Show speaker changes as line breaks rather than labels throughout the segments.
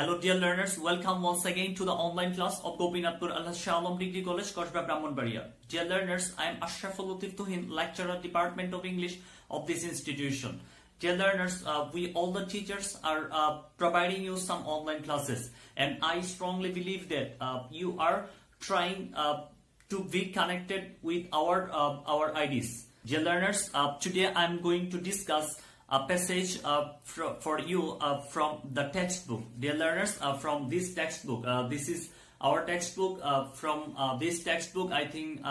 Hello dear learners, welcome once again to the online class of Gopinathpur Al Shalom Degree College, Koshba Brahmanbaria. Dear learners, I am Ashraful Latif Tuhin, lecturer Department of English of this institution. Dear learners, we all the teachers are providing you some online classes, and I strongly believe that you are trying to be connected with our IDs. Dear learners, today I am going to discuss a passage for you from the textbook. Dear learners, from this textbook, this is our textbook. From this textbook, I think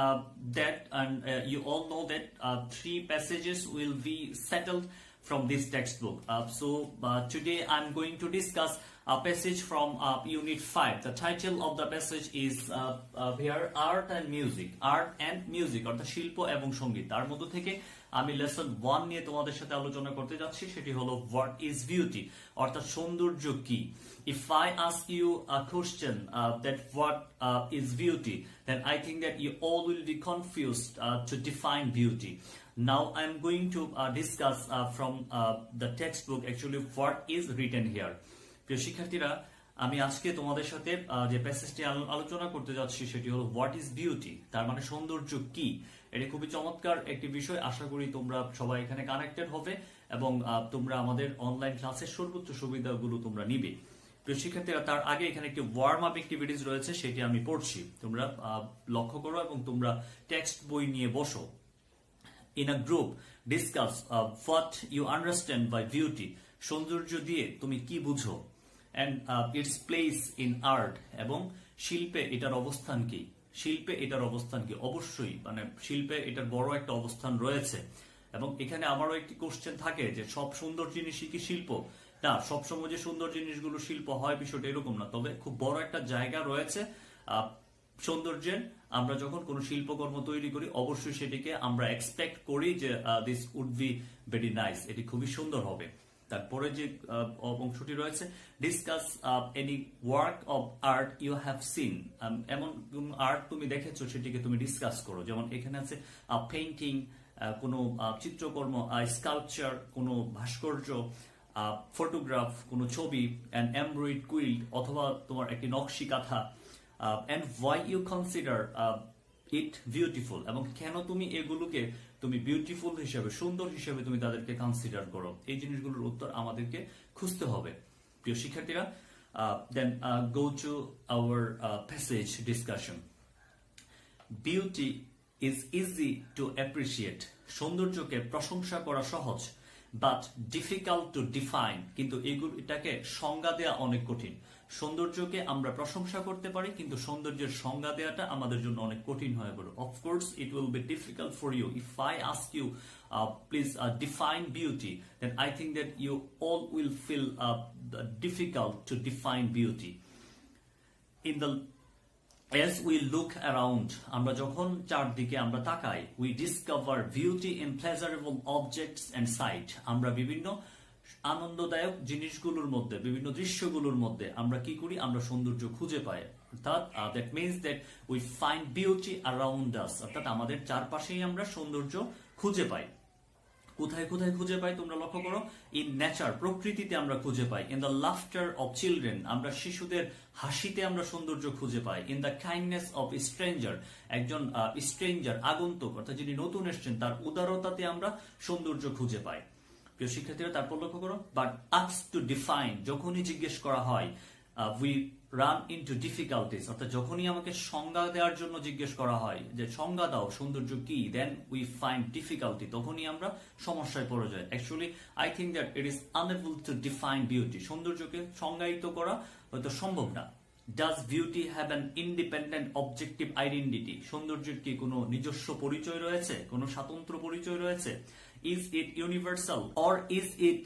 that and you all know that 3 passages will be settled from this textbook. So today I'm going to discuss a passage from Unit 5. The title of the passage is here Art and Music. Art and Music অর্থাৎ শিল্প এবং সঙ্গীত। তার মধ্য থেকে আমি lesson 1 নিয়ে তোমাদের সাথে আলোচনা করতে যাচ্ছি, সেটি হলো what is beauty অর্থাৎ সৌন্দর্য কি। If I ask you a question that what is beauty, then I think that you all will be confused to define beauty. Now I'm going to discuss from the textbook actually what is written here. প্রিয় শিক্ষার্থীরা, আমি আজকে তোমাদের সাথে যে প্যাসেজটি আলোচনা করতে যাচ্ছি সেটি হলো হোয়াট ইজ বিউটি, তার মানে সৌন্দর্য কি। এটি খুবই চমৎকার একটি বিষয়। আশা করি তোমরা সবাই এখানে কানেক্টেড হবে এবং তোমরা আমাদের অনলাইন ক্লাসের সর্বোচ্চ সুবিধাগুলো তোমরা নিবে। প্রিয় শিক্ষার্থীরা, তার আগে এখানে একটি ওয়ার্ম আপ অ্যাক্টিভিটিস রয়েছে, সেটি আমি পড়ছি, তোমরা লক্ষ্য করো এবং তোমরা টেক্সট বই নিয়ে বসো। In a group, discuss what you understand by beauty. সৌন্দর্য দিয়ে তুমি কি বুঝো? And its place in art. এবং শিল্পে এটার অবস্থান কি? শিল্পে এটার অবস্থান কি? অবশ্যই মানে শিল্পে এটার বড় একটা অবস্থান রয়েছে। এবং এখানে আমারও একটি কোশ্চেন থাকে যে সব সুন্দর জিনিসই কি শিল্প? না, সবসময় যে সুন্দর জিনিসগুলো শিল্প হয় বিষয়টা এরকম না, তবে খুব বড় একটা জায়গা রয়েছে সৌন্দর্যের। আমরা যখন কোনো শিল্পকর্ম তৈরি করি অবশ্যই সেটিকে আমরা এক্সপেক্ট করি যে this would be very nice, এটি খুবই সুন্দর হবে। তারপরে যে অংশটি রয়েছে discuss any work of art you have seen, এমন আর্ট তুমি দেখেছো সেটিকে তুমি ডিসকাস করো। যেমন এখানে আছে পেইন্টিং, কোনো চিত্রকর্ম, স্কাল্পচার, কোনো ভাস্কর্য, ফটোগ্রাফ, কোনো ছবি, অ্যান্ড এমব্রয়েড কুইল্ট অথবা তোমার একটি নকশি কাঁথা, and why you consider it beautiful, এবং কেন তুমি এগুলোকে তুমি বিউটিফুল হিসেবে, সুন্দর হিসেবে তুমি তাদেরকে কনসিডার করো। এই জিনিসগুলোর উত্তর আমাদেরকে খুঁজতে হবে। প্রিয় শিক্ষার্থীরা, then go to our passage discussion. Beauty is easy to appreciate. সৌন্দর্যকে প্রশংসা করা সহজ, but difficult to define. কিন্তু এটাকে সংজ্ঞা দেওয়া অনেক কঠিন। সৌন্দর্যকে আমরা প্রশংসা করতে পারি, কিন্তু সৌন্দর্যের সংজ্ঞা দেওয়াটা আমাদের জন্য অনেক কঠিন হয়ে পড়ে। Of course, it will be difficult for you. If I ask you, please define beauty, then I think that you all will feel difficult to define beauty. As we look around, আমরা যখন চারদিকে আমরা তাকাই, we discover beauty in pleasurable objects and sight. আমরা বিভিন্ন আনন্দদায়ক জিনিসগুলোর মধ্যে, বিভিন্ন দৃশ্যগুলোর মধ্যে আমরা কি করি? আমরা সৌন্দর্য খুঁজে পাই। অর্থাৎ that means that we find beauty around us. অর্থাৎ আমাদের চারপাশেই আমরা সৌন্দর্য খুঁজে পাই। কোথায় কোথায় খুঁজে পাই তোমরা লক্ষ্য করো। ইন নেচার, প্রকৃতিতে আমরা খুঁজে পাই। In the laughter of children, আমরা শিশুদের হাসিতে আমরা সৌন্দর্য খুঁজে পাই। In the kindness of stranger, একজন স্ট্রেঞ্জার, আগন্তুক অর্থাৎ যিনি নতুন এসেছেন তার উদারতাতে আমরা সৌন্দর্য খুঁজে পাই। প্রিয় শিক্ষার্থীরা, তারপর লক্ষ্য করো, বাট আস্ক টু ডিফাইন, যখনই জিজ্ঞেস করা হয়, উই রান ইনটু ডিফিকাল্টিস, অর্থাৎ যখনই আমাকে সংজ্ঞা দেওয়ার জন্য জিজ্ঞেস করা হয় যে সংজ্ঞা দাও সৌন্দর্য কি, দেন উই ফাইন্ড ডিফিকাল্টি, তখনই আমরা সমস্যায় পড়ে যাই। Actually I think that it is unable to define beauty, সৌন্দর্যকে সংজ্ঞায়িত করা হয়তো সম্ভব না। Does beauty have an independent objective identity, সৌন্দর্যের কি কোনো নিজস্ব পরিচয় রয়েছে, কোনো স্বতন্ত্র পরিচয় রয়েছে? Is it universal or is it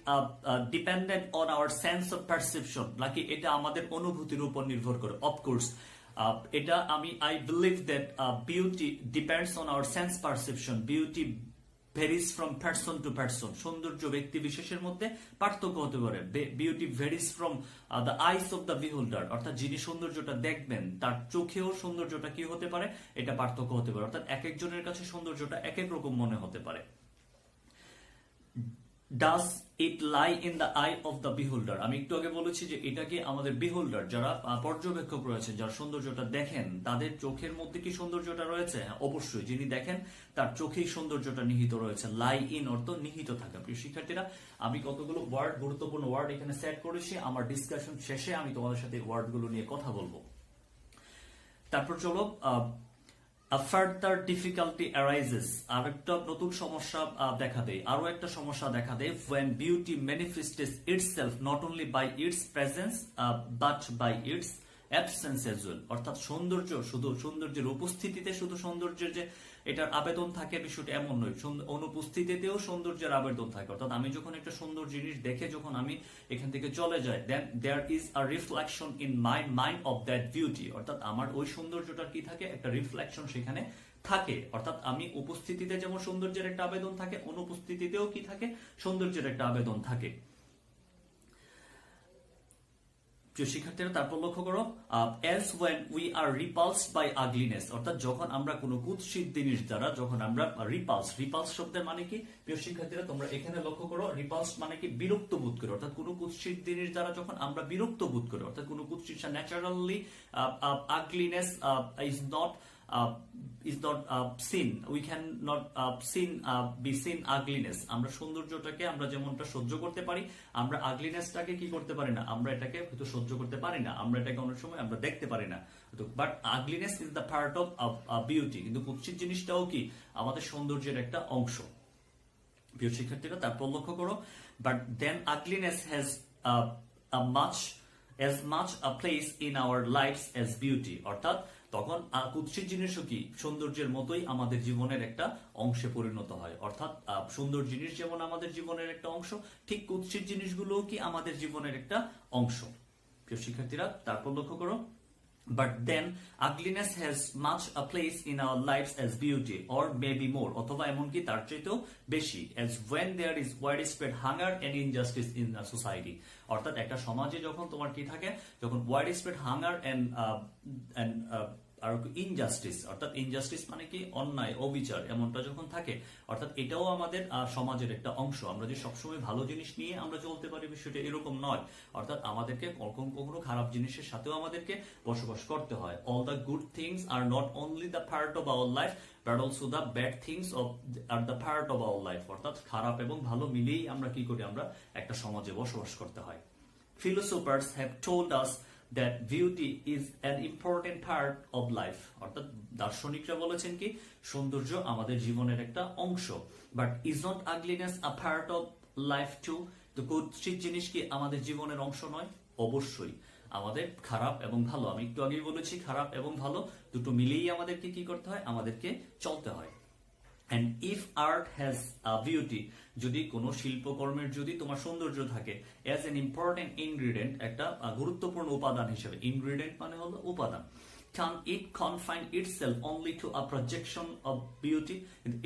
dependent on our sense of perception? নাকি এটা আমাদের অনুভূতির উপর নির্ভর করে? Of course, এটা I believe that beauty depends on our sense perception. Beauty varies from person to person. সৌন্দর্য ব্যক্তি বিশেষের মধ্যে পার্থক্য হতে পারে। Beauty varies from the eyes of the beholder, অর্থাৎ যিনি সৌন্দর্যটা দেখবেন তার চোখেও সৌন্দর্যটা কি হতে পারে, এটা পার্থক্য হতে পারে। অর্থাৎ এক একজনের কাছে সৌন্দর্যটা এক এক রকম মনে হতে পারে। Does it lie in the I of the বিহোল্ডার। আমি একটু আগে বলেছি যে এটাকে আমাদের বিহোল্ডার, যারা পর্যবেক্ষক রয়েছেন, যারা সৌন্দর্যটা দেখেন, তাদের চোখের মধ্যে কি সৌন্দর্যটা রয়েছে? হ্যাঁ, অবশ্যই। যিনি দেখেন তার চোখেই সৌন্দর্যটা নিহিত রয়েছে। লাই ইন অর্থ নিহিত থাকা। প্রিয় শিক্ষার্থীরা, আমি কতগুলো ওয়ার্ড, গুরুত্বপূর্ণ ওয়ার্ড এখানে সেট করেছি। আমার ডিসকাশন শেষে আমি তোমাদের সাথে ওয়ার্ডগুলো নিয়ে কথা বলবো। তারপর চলো, A further difficulty arises, আর একটা নতুন সমস্যা দেখা দেয়, আরো একটা সমস্যা দেখা দেয়, when beauty manifests itself not only by its presence but by its absence as well। অর্থাৎ সৌন্দর্য শুধু সৌন্দর্যের উপস্থিতিতে শুধু সৌন্দর্যের যে এটার আবেদন থাকে বিষয়টা এমন নয়, অনুপস্থিতিতেও সৌন্দর্যের আবেদন থাকে। অর্থাৎ আমি যখন একটা সুন্দর জিনিস দেখে যখন আমি এখান থেকে চলে যাই, then there is a reflection in my mind of that beauty. অর্থাৎ আমার ওই সৌন্দর্যটার কি থাকে? একটা রিফ্লেকশন সেখানে থাকে। অর্থাৎ আমি উপস্থিতিতে যেমন সৌন্দর্যের একটা আবেদন থাকে, অনুপস্থিতিতেও কি থাকে? সৌন্দর্যের একটা আবেদন থাকে। প্রিয় শিক্ষার্থীরা, তারপর লক্ষ্য করো, as when we are repulsed by ugliness, অর্থাৎ যখন আমরা কোনো কুৎসিত জিনিস দ্বারা যখন আমরা রিপালস শব্দের মানে কি? প্রিয় শিক্ষার্থীরা, তোমরা এখানে লক্ষ্য করো, রিপালস মানে কি? বিরক্ত বোধ করে। অর্থাৎ কোনো কুৎসিত জিনিস দ্বারা যখন আমরা বিরক্ত বোধ করি, অর্থাৎ কোনো কুৎসিত naturally ugliness is not seen, we cannot be seen ugliness। আমরা সৌন্দর্যটাকে আমরা যেমনটা সহ্য করতে পারি, আমরা আগলিনেসটাকে কি করতে পারি না? আমরা এটাকে হয়তো সহ্য করতে পারি না, আমরা এটাকে অনেক সময় আমরা দেখতে পারি না। But ugliness is the part of beauty. কিন্তু কুৎসিত জিনিসটাও কি? আমাদের সৌন্দর্যের একটা অংশ। প্রিয় শিক্ষার্থীরা, তারপর লক্ষ্য করো, but then ugliness has as much a place in our lives as beauty। অর্থাৎ তখন কুৎসিত জিনিসও কি সৌন্দর্যের মতোই আমাদের জীবনের একটা অংশে পরিণত হয়। অর্থাৎ সুন্দর জিনিস যেমন আমাদের জীবনের একটা অংশ, ঠিক কুৎসিত জিনিসগুলোও কি আমাদের জীবনের একটা অংশ। প্রিয় শিক্ষার্থীরা, তারপর লক্ষ্য করো, but then ugliness has much a place in our lives as beauty, or maybe more, অথবা এমনকি তার চাইতেও বেশি, as when there is widespread hunger and injustice in a society। অর্থাৎ একটা সমাজে যখন তোমার কি থাকে? যখন widespread hunger and আর ইনজাস্টিস, অর্থাৎ ইনজাস্টিস মানে কি? অন্যায়, অবিচার, এমনটা যখন থাকে, অর্থাৎ এটাও আমাদের সমাজের একটা অংশ। আমরা যে সবসময় ভালো জিনিস নিয়ে আমরা চলতে পারি বিষয়টা এরকম নয়। অর্থাৎ আমাদেরকে কখনো কখনো খারাপ জিনিসের সাথেও আমাদেরকে বসবাস করতে হয়। All the good things are not only the part of our life but also the bad things are the part of our life. অর্থাৎ খারাপ এবং ভালো মিলেই আমরা কি করি? আমরা একটা সমাজে বসবাস করতে হয়। Philosophers have told us that beauty is an important part of life। অর্থাৎ দার্শনিকরা বলেছেন কি? সৌন্দর্য আমাদের জীবনের একটা অংশ। But is not ugliness a part of life too? তো কুৎসিত জিনিস কি আমাদের জীবনের অংশ নয়? অবশ্যই। আমাদের খারাপ এবং ভালো, আমি একটু আগেই বলেছি, খারাপ এবং ভালো দুটো মিলেই আমাদেরকে কি করতে হয়? আমাদেরকে চলতে হয়। And if art has a beauty, যদি কোনো শিল্পকর্মের যদি তোমার সৌন্দর্য থাকে, as an important ingredient, একটা গুরুত্বপূর্ণ উপাদান হিসেবে, ingredient মানে হলো উপাদান, can it confine itself only to a projection of beauty?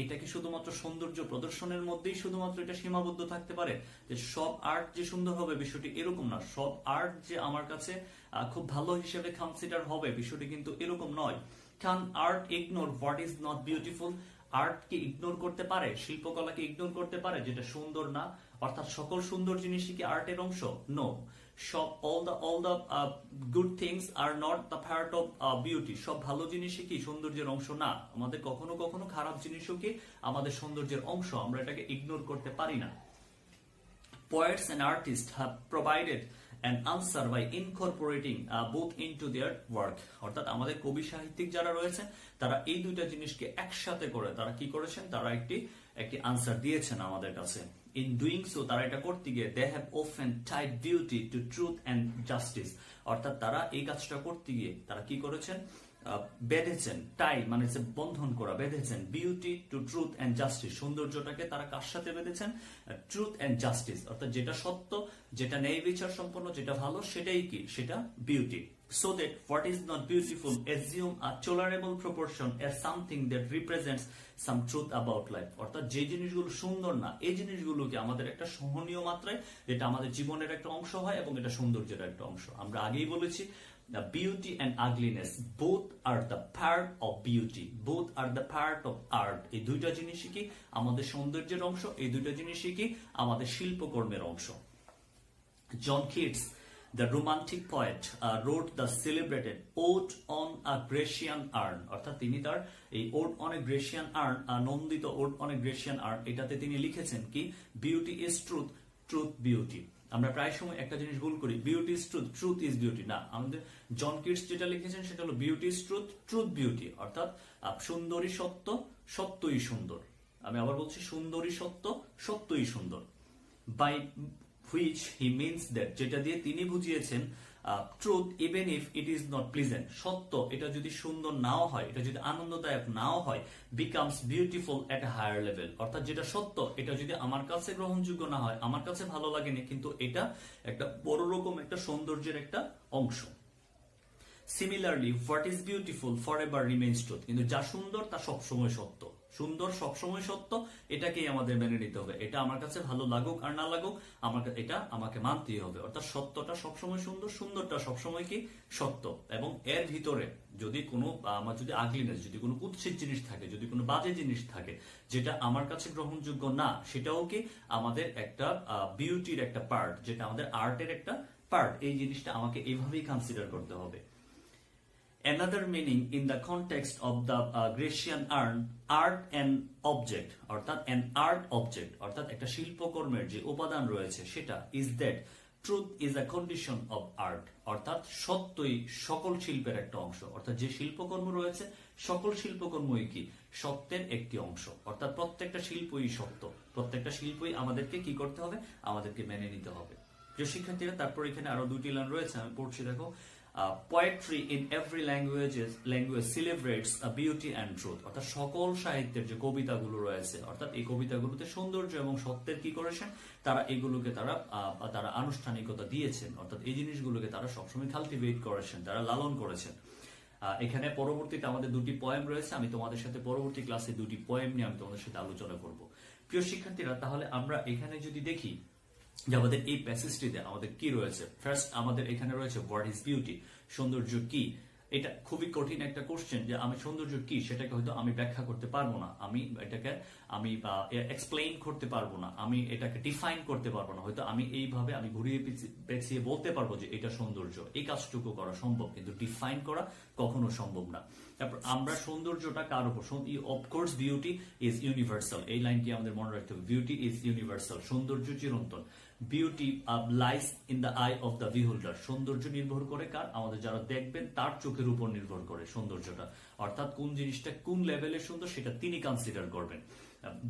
এটা কি শুধুমাত্র সৌন্দর্য প্রদর্শনের মধ্যেই শুধুমাত্র এটা সীমাবদ্ধ থাকতে পারে? যে সব আর্ট যে সুন্দর হবে বিষয়টি এরকম না। সব আর্ট যে আমার কাছে খুব ভালো হিসেবে কনসিডার হবে বিষয়টি কিন্তু এরকম নয়। Can art ignore what is not beautiful? আর্টকে ইগনোর করতে পারে? শিল্পকলাকে ইগনোর করতে পারে যেটা সুন্দর না? অর্থাৎ সকল সুন্দর জিনিসই কি আর্টের অংশ? নো। সব all the good things are not the part of beauty। সব ভালো জিনিসই কি সৌন্দর্যের অংশ না। আমাদের কখনো কখনো খারাপ জিনিসও কি আমাদের সৌন্দর্যের অংশ, আমরা এটাকে ইগনোর করতে পারি না। Poets and artists have provided an answer by incorporating both into their work। অর্থাৎ আমাদের কবি সাহিত্যিক যারা রয়েছে তারা এই দুইটা জিনিসকে একসাথে করে তারা কি করেছেন? তারা একটি আনসার দিয়েছেন আমাদের কাছে। In doing so, তারা এটা করতে গিয়ে they have often tied beauty to truth and justice। অর্থাৎ তারা এই কাজটা করতে গিয়ে তারা কি করেছেন? বেঁধেছেন। টাই মানে বন্ধন করা, বেঁধেছেন beauty to truth and justice. সৌন্দর্যটাকে তারা কার সাথে বেঁধেছেন? ট্রুথ এন্ড জাস্টিস, অর্থাৎ যেটা সত্য, যেটা ন্যায় বিচার সম্পন্ন, যেটা ভালো, সেটাই কি? সেটা beauty. So that what is not beautiful assume a tolerable proportion as something that represents some truth about life। অর্থাৎ যে জিনিসগুলো সুন্দর না এই জিনিসগুলোকে আমাদের একটা সহনীয় মাত্রায়, যেটা আমাদের জীবনের একটা অংশ হয় এবং এটা সৌন্দর্যের একটা অংশ। আমরা আগেই বলেছি The beauty and ugliness both are the part of beauty, both are the part of art. এই দুইটা জিনিসই কি আমাদের সৌন্দর্যের অংশ, এই দুইটা জিনিসই কি আমাদের শিল্পকর্মের অংশ। John Keats, the romantic poet, wrote the celebrated Ode on a Grecian Urn, অর্থাৎ তিনি তার এই Ode on a Grecian Urn, Nondito Ode on a Grecian Urn, এটাতে তিনি লিখেছেন কি beauty is truth, truth beauty. আমরা প্রায় সময় একটা জিনিস ভুল করি, beauty is truth, truth is beauty. না, আমাদের জন কিটস যেটা লিখেছেন সেটা হলো beauty is truth, truth beauty, অর্থাৎ সুন্দরী সত্য, সত্যই সুন্দর। আমি আবার বলছি সুন্দরী সত্য, সত্যই সুন্দর। By which he means that, যেটা দিয়ে তিনি বুঝিয়েছেন truth even if it is not pleasant, সত্য এটা যদি সুন্দর নাও হয়, এটা যদি আনন্দদায়ক নাও হয়, becomes beautiful at a higher level, অর্থাৎ যেটা সত্য এটা যদি আমার কাছে গ্রহণযোগ্য না হয়, আমার কাছে ভালো লাগেনি, কিন্তু এটা একটা বড় রকম একটা সৌন্দর্যের একটা অংশ। Similarly, what is beautiful forever remains truth, কিন্তু যা সুন্দর তা সবসময় সত্য, সুন্দর সবসময় সত্য, এটাকেই আমাদের মেনে নিতে হবে। এটা আমার কাছে ভালো লাগুক আর না লাগুক, এটা আমাকে মানতেই হবে। অর্থাৎ সত্যটা সবসময় সুন্দর, সুন্দরটা সবসময় কি সত্য। এবং এর ভিতরে যদি কোনো আমার যদি আগলিনেস, যদি কোনো কুৎসিত জিনিস থাকে, যদি কোনো বাজে জিনিস থাকে যেটা আমার কাছে গ্রহণযোগ্য না, সেটাও কি আমাদের একটা বিউটির একটা পার্ট, যেটা আমাদের আর্টের একটা পার্ট। এই জিনিসটা আমাকে এইভাবেই কনসিডার করতে হবে। Another meaning in the context of the Grecian urn, art and object, অর্থাৎ an art object, অর্থাৎ একটা শিল্পকর্মের যে উপাদান রয়েছে সেটা is that truth is a condition of art, অর্থাৎ সত্যই সকল শিল্পের একটা অংশ। অর্থাৎ যে শিল্পকর্ম রয়েছে সকল শিল্পকর্মই কি সত্যের একটি অংশ, অর্থাৎ প্রত্যেকটা শিল্পই সত্য, প্রত্যেকটা শিল্পই আমাদেরকে কি করতে হবে, আমাদেরকে মেনে নিতে হবে। প্রিয় শিক্ষার্থীরা, তারপর এখানে আরো দুটি লাইন রয়েছে, আমি পড়ছি দেখো। Poetry in every language celebrates a beauty and truth, অর্থাৎ সকল সাহিত্যের যে কবিতাগুলো রয়েছে, অর্থাৎ এই কবিতাগুলোতে সৌন্দর্য এবং সত্যের কি করেছেন তারা, এগুলোকে তারা আনুষ্ঠানিকতা দিয়েছেন, অর্থাৎ এই জিনিসগুলোকে তারা সবসময় কালটিভেট করেছেন, তারা লালন করেছেন। এখানে পরবর্তীতে আমাদের দুটি পোয়েম রয়েছে, আমি তোমাদের সাথে পরবর্তী ক্লাসে দুটি পোয়েম নিয়ে আমি তোমাদের সাথে আলোচনা করব। প্রিয় শিক্ষার্থীরা, তাহলে আমরা এখানে যদি দেখি যে আমাদের এই প্যাসেজটিতে আমাদের কি রয়েছে। ফার্স্ট আমাদের এখানে রয়েছে হোয়াট ইজ বিউটি, সৌন্দর্য কি। এটা খুবই কঠিন একটা কোশ্চেন যে আমি সৌন্দর্য কি সেটাকে হয়তো আমি ব্যাখ্যা করতে পারবো না, আমি এটাকে এক্সপ্লেইন করতে পারবো না, আমি এটাকে ডিফাইন করতে পারবো না, হয়তো আমি এইভাবে আমি ঘুরিয়ে পেঁচিয়ে বলতে পারবো যে এটা সৌন্দর্য, এই কাজটুকু করা সম্ভব, কিন্তু ডিফাইন করা কখনো সম্ভব না। তারপর আমরা সৌন্দর্যটা কার উপর, অফকোর্স বিউটি ইজ ইউনিভার্সাল, এই লাইনটি আমাদের মনে রাখতে হবে, বিউটি ইজ ইউনিভার্সাল, সৌন্দর্য চিরন্তন। Beauty lies in the I of the বিহোল্ডার, সৌন্দর্য নির্ভর করে কার, আমাদের যারা দেখবেন তার চোখের উপর নির্ভর করে সৌন্দর্যটা, অর্থাৎ কোন জিনিসটা কোন লেভেলে সুন্দর সেটা তিনি কনসিডার করবেন।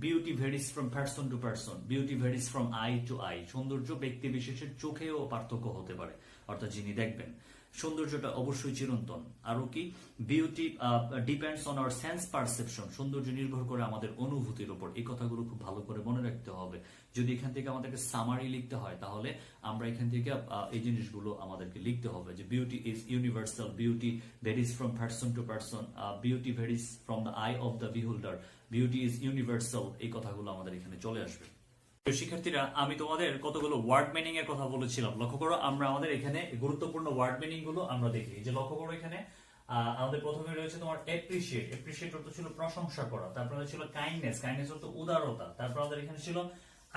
Beauty varies from person to person, beauty varies from eye to eye, সৌন্দর্য ব্যক্তি বিশেষের চোখেও পার্থক্য হতে পারে, অর্থাৎ যিনি দেখবেন। সৌন্দর্যটা অবশ্যই চিরন্তন। আরো কি, beauty depends on our sense perception, সৌন্দর্য নির্ভর করে আমাদের অনুভূতির উপর। এই কথাগুলো খুব ভালো করে মনে রাখতে হবে। যদি এখান থেকে আমাদেরকে সামারি লিখতে হয় তাহলে আমরা এখান থেকে এই জিনিসগুলো আমাদেরকে লিখতে হবে যে beauty is universal, beauty varies from person to person, beauty varies from the I of the বিহোল্ডার, beauty is universal, এই কথাগুলো আমাদের এখানে চলে আসবে। শিক্ষার্থীরা, আমি তোমাদের কতগুলো ওয়ার্ড মিনিং এর কথা বলেছিলাম, লক্ষ্য করো। আমরা আমাদের এখানে গুরুত্বপূর্ণ ওয়ার্ড মিনিং গুলো আমরা দেখি। যে লক্ষ্য করো এখানে আমাদের প্রথমে রয়েছে তোমার এপ্রিশিয়েট, এপ্রিশিয়েট অর্থ ছিল প্রশংসা করা, তারপরে ছিল কাইন্ডনেস, কাইন্ডনেস অর্থ উদারতা, তারপর আমাদের এখানে ছিল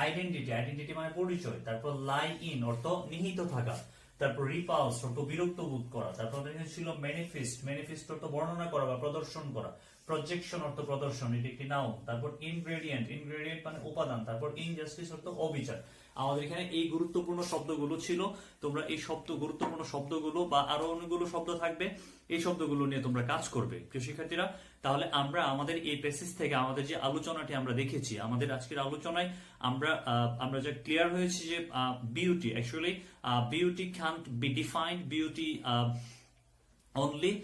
আইডেন্টিটি, আইডেন্টিটি মানে পরিচয়, তারপর লাই ইন অর্থ নিহিত থাকা, তারপর রিপালস অর্থ বিরক্ত বোধ করা, তারপর আমাদের এখানে ছিল ম্যানিফেস্ট, ম্যানিফেস্ট অর্থ বর্ণনা করা বা প্রদর্শন করা, প্রজেকশন অর্থ প্রদর্শন, এটি একটি নাউন, তারপর ইনগ্রেডিয়েন্ট, ইনগ্রেডিয়েন্ট মানে উপাদান, তারপর ইনজাস্টিস অর্থ অবিচার। আমাদের এখানে এই গুরুত্বপূর্ণ শব্দগুলো ছিল। তোমরা এই গুরুত্বপূর্ণ শব্দগুলো বা আরো অনেকগুলো শব্দ থাকবে, এই শব্দগুলো নিয়ে তোমরা কাজ করবে প্রিয় শিক্ষার্থীরা। তাহলে আমরা আমাদের এই প্যাসেজ থেকে আমাদের যে আলোচনাটি আমরা দেখেছি, আমাদের আজকের আলোচনায় আমরা যে ক্লিয়ার হয়েছে যে beauty actually beauty can't B defined, beauty only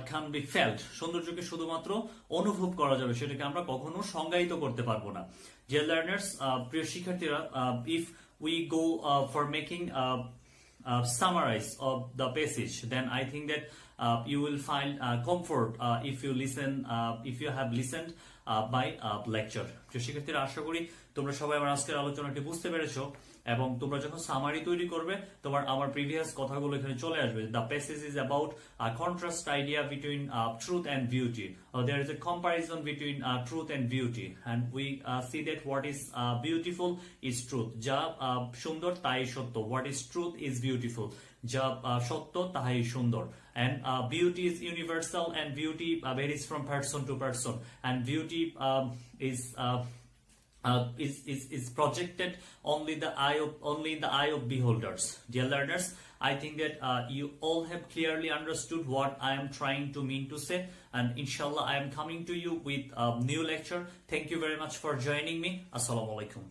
can be felt, সৌন্দর্যকে শুধুমাত্র অনুভব করা যাবে, সেটাকে আমরা কখনো সংজ্ঞায়িত করতে পারবো না। ডিয়ার লার্নার্স, প্রিয় শিক্ষার্থীরা, if we go for making summarize of the passage, then I think that you will find comfort if you have listened by lecture. প্রিয় শিক্ষার্থীরা, আশা করি তোমরা সবাই আমার আজকের আলোচনাটি বুঝতে পেরেছো এবং তোমরা যখন সামারি তৈরি করবে তোমার আমার প্রিভিয়াস কথাগুলো এখানে চলে আসবে। The passage is about contrast idea between truth and beauty, there is a comparison between truth and beauty, and we see that what is beautiful is truth, যা সুন্দর তাই সত্য, what is truth is beautiful, যা সত্য তাই সুন্দর, and beauty is universal and beauty varies from person to person, and beauty is projected only in the eye of beholders. Dear learners, I think that you all have clearly understood what I am trying to mean to say, and inshallah I am coming to you with a new lecture. Thank you very much for joining me. Assalamu alaikum.